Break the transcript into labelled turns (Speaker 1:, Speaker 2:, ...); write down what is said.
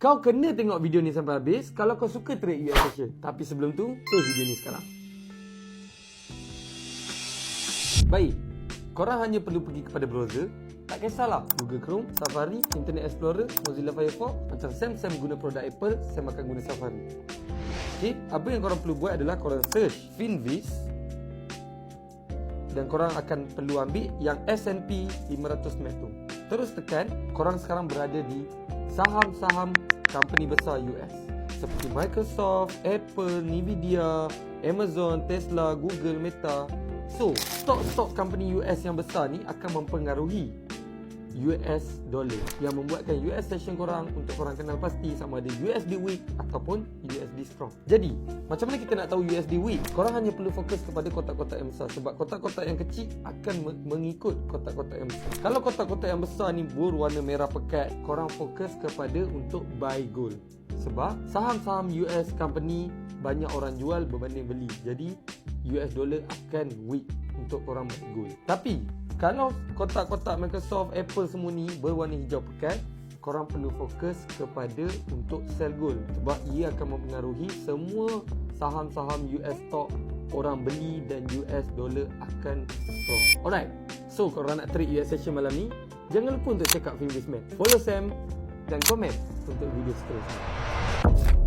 Speaker 1: Kau kena tengok video ni sampai habis kalau kau suka trade US session. Tapi sebelum tu, close video ni sekarang. Baik, korang hanya perlu pergi kepada browser. Tak kisahlah, Google Chrome, Safari, Internet Explorer, Mozilla Firefox. Macam Sam guna produk Apple, Sam akan guna Safari. Okay, apa yang korang perlu buat adalah korang search Finviz. Dan korang akan perlu ambil yang S&P 500 tu. Terus tekan, korang sekarang berada di saham-saham company besar US seperti Microsoft, Apple, Nvidia, Amazon, Tesla, Google, Meta. So, stok-stok company US yang besar ni akan mempengaruhi US dollar, yang membuatkan US session korang untuk korang kenal pasti sama ada USD weak ataupun USD strong. Jadi, macam mana kita nak tahu USD weak? Korang hanya perlu fokus kepada kotak-kotak yang besar, sebab kotak-kotak yang kecil akan mengikut kotak-kotak yang besar. Kalau kotak-kotak yang besar ni berwarna merah pekat, korang fokus kepada untuk buy gold. Sebab saham-saham US company banyak orang jual berbanding beli. Jadi US dollar akan weak untuk korang buy gold. Tapi kalau kotak-kotak Microsoft, Apple semua ni berwarna hijau pekat, korang perlu fokus kepada untuk sell gold. Sebab ia akan mempengaruhi semua saham-saham US stock orang beli dan US dollar akan strong. Alright, so korang nak trade US session malam ni, jangan lupa untuk check out Finviz Math. Follow Sam dan komen untuk video seterusnya.